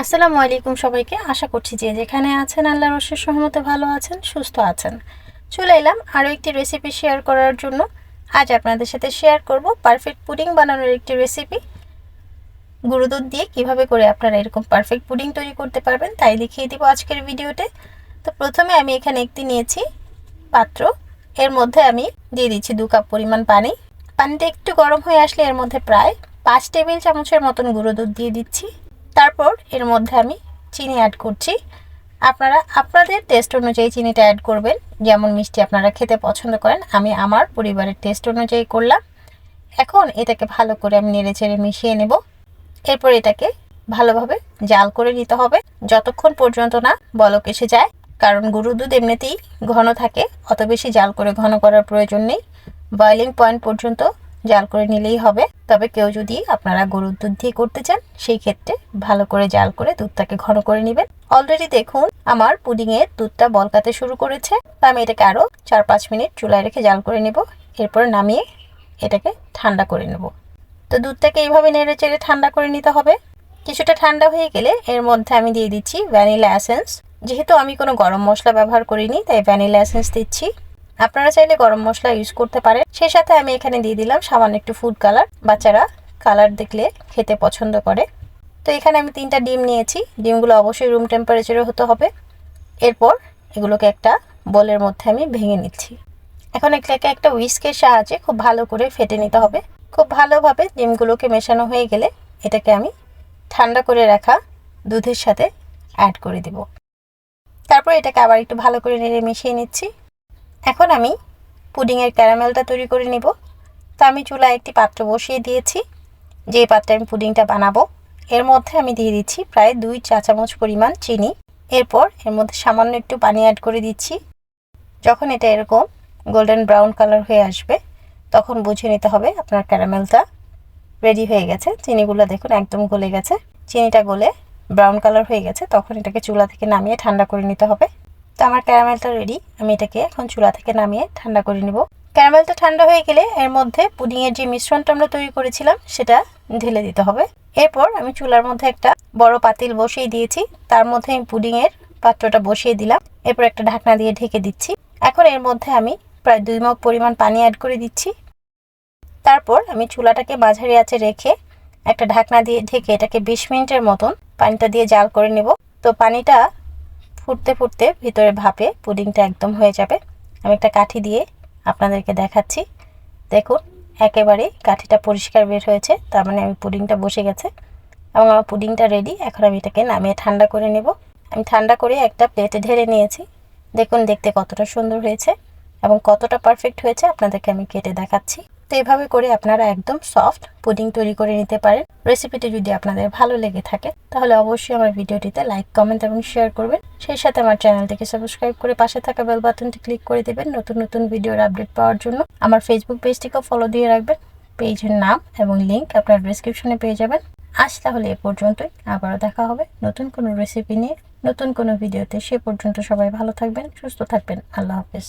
আসসালামু আলাইকুম সবাইকে। আশা করছি যে যেখানে আছেন আল্লাহর অশেষ রহমতে ভালো আছেন, সুস্থ আছেন। চলে এলাম আরও একটি রেসিপি শেয়ার করার জন্য। আজ আপনাদের সাথে শেয়ার করব পারফেক্ট পুডিং বানানোর একটি রেসিপি। গুঁড়ো দুধ দিয়ে কিভাবে করে আপনারা এরকম পারফেক্ট পুডিং তৈরি করতে পারবেন তাই দেখিয়ে দিব আজকের ভিডিওতে। তো প্রথমে আমি এখানে একটি নিয়েছি পাত্র, এর মধ্যে আমি দিয়ে দিচ্ছি 2 কাপ পরিমাণ পানি। পানিটা একটু গরম হয়ে আসলে এর মধ্যে প্রায় 5 টেবিল চামচের মতন গুঁড়ো দুধ দিয়ে দিচ্ছি। তারপর এর মধ্যে আমি চিনি অ্যাড করছি। আপনারা আপনাদের টেস্ট অনুযায়ী চিনিটা অ্যাড করবেন, যেমন মিষ্টি আপনারা খেতে পছন্দ করেন। আমি আমার পরিবারের টেস্ট অনুযায়ী করলাম। এখন এটাকে ভালো করে আমি নেড়েচেড়ে মিশিয়ে নেব। এরপর এটাকে ভালোভাবে জাল করে নিতে হবে যতক্ষণ পর্যন্ত না বলক এসে যায়, কারণ গুঁড়ো দুধ এমনিতেই ঘন থাকে, অত বেশি জাল করে ঘন করার প্রয়োজন নেই। বয়লিং পয়েন্ট পর্যন্ত জাল করে নিলেই হবে। তবে কেউ যদি আপনারা গরুর দুধ দিয়ে করতে চান সেই ক্ষেত্রে ভালো করে জাল করে দুধটাকে ঘন করে নেবেন। অলরেডি দেখুন আমার পুডিংয়ের দুধটা বলকাতে শুরু করেছে। তো আমি এটাকে আরও 4-5 মিনিট চুলায় রেখে জাল করে নেব। এরপর নামিয়ে এটাকে ঠান্ডা করে নেব। তো দুধটাকে এইভাবে নেড়ে চেড়ে ঠান্ডা করে নিতে হবে। কিছুটা ঠান্ডা হয়ে গেলে এর মধ্যে আমি দিয়ে দিচ্ছি ভ্যানিলা এসেন্স। যেহেতু আমি কোনো গরম মশলা ব্যবহার করিনি তাই ভ্যানিলা এসেন্স দিচ্ছি। আপনারা চাইলে গরম মশলা ইউজ করতে পারেন। সেই সাথে আমি এখানে দিয়ে দিলাম সামান্য একটু ফুড কালার। বাচ্চারা কালার দেখলে খেতে পছন্দ করে। তো এখানে আমি 3টা ডিম নিয়েছি। ডিমগুলো অবশ্যই রুম টেম্পারেচারে হতে হবে। এরপর এগুলোকে একটা বোলের মধ্যে আমি ভেঙে নিচ্ছি। এখন এটাকে একটা হুইস্কের সাহায্যে খুব ভালো করে ফেটে নিতে হবে। খুব ভালোভাবে ডিমগুলোকে মেশানো হয়ে গেলে এটাকে আমি ঠান্ডা করে রাখা দুধের সাথে অ্যাড করে দেব। তারপর এটাকে আবার একটু ভালো করে নেড়ে মিশিয়ে নিচ্ছি। এখন আমি পুডিংয়ের ক্যারামেলটা তৈরি করে নেব। তো আমি চুলায় একটি পাত্র বসিয়ে দিয়েছি। যে পাত্রে আমি পুডিংটা বানাবো এর মধ্যে আমি দিয়ে দিচ্ছি প্রায় 2 চা চামচ পরিমাণ চিনি। এরপর এর মধ্যে সামান্য একটু পানি অ্যাড করে দিচ্ছি। যখন এটা এরকম গোল্ডেন ব্রাউন কালার হয়ে আসবে তখন বুঝে নিতে হবে আপনার ক্যারামেলটা রেডি হয়ে গেছে। চিনিগুলো দেখুন একদম গলে গেছে। চিনিটা গলে ব্রাউন কালার হয়ে গেছে, তখন এটাকে চুলা থেকে নামিয়ে ঠান্ডা করে নিতে হবে। তো আমার ক্যারামেলটা রেডি। আমি এটাকে এখন চুলা থেকে নামিয়ে ঠান্ডা করে নেব। ক্যারামেলটা ঠান্ডা হয়ে গেলে এর মধ্যে পুডিংয়ের যে মিশ্রণটা আমরা তৈরি করেছিলাম সেটা ঢেলে দিতে হবে। এরপর আমি চুলার মধ্যে একটা বড় পাতিল বসিয়ে দিয়েছি। তার মধ্যে আমি পুডিংয়ের পাত্রটা বসিয়ে দিলাম। এরপর একটা ঢাকনা দিয়ে ঢেকে দিচ্ছি। এখন এর মধ্যে আমি প্রায় 2 মগ পরিমাণ পানি অ্যাড করে দিচ্ছি। তারপর আমি চুলাটাকে মাঝারি আঁচে রেখে একটা ঢাকনা দিয়ে ঢেকে এটাকে 20 মিনিটের মতন পানিটা দিয়ে জাল করে নেব। তো পানিটা ফুটতে ফুটতে ভিতরে ভাপে পুডিংটা একদম হয়ে যাবে। আমি একটা কাঠি দিয়ে আপনাদেরকে দেখাচ্ছি। দেখুন একেবারে কাঠিটা পরিষ্কার বের হয়েছে, তার মানে আমি পুডিংটা বসে গেছে এবং আমার পুডিংটা রেডি। এখন আমি এটাকে নামিয়ে ঠান্ডা করে নেব। আমি ঠান্ডা করে একটা প্লেটে ঢেলে নিয়েছি। দেখুন দেখতে কতটা সুন্দর হয়েছে এবং কতটা পারফেক্ট হয়েছে আপনাদেরকে আমি কেটে দেখাচ্ছি। তো এভাবে করে আপনারা একদম সফট পুডিং তৈরি করে নিতে পারেন। রেসিপিটি যদি আপনাদের ভালো লেগে থাকে তাহলে অবশ্যই আমার ভিডিওটিতে লাইক, কমেন্ট এবং শেয়ার করবেন। সেই সাথে আমার চ্যানেলটিকে সাবস্ক্রাইব করে পাশে থাকা বেল বাটনটি ক্লিক করে দেবেন নতুন নতুন ভিডিওর আপডেট পাওয়ার জন্য। আমার ফেসবুক পেজটিকেও ফলো দিয়ে রাখবেন। পেজের নাম এবং লিঙ্ক আপনার ডেসক্রিপশনে পেয়ে যাবেন। আজ তাহলে এ পর্যন্তই। আবারও দেখা হবে নতুন কোনো রেসিপি নিয়ে নতুন কোনো ভিডিওতে। সে পর্যন্ত সবাই ভালো থাকবেন, সুস্থ থাকবেন। আল্লাহ হাফেজ।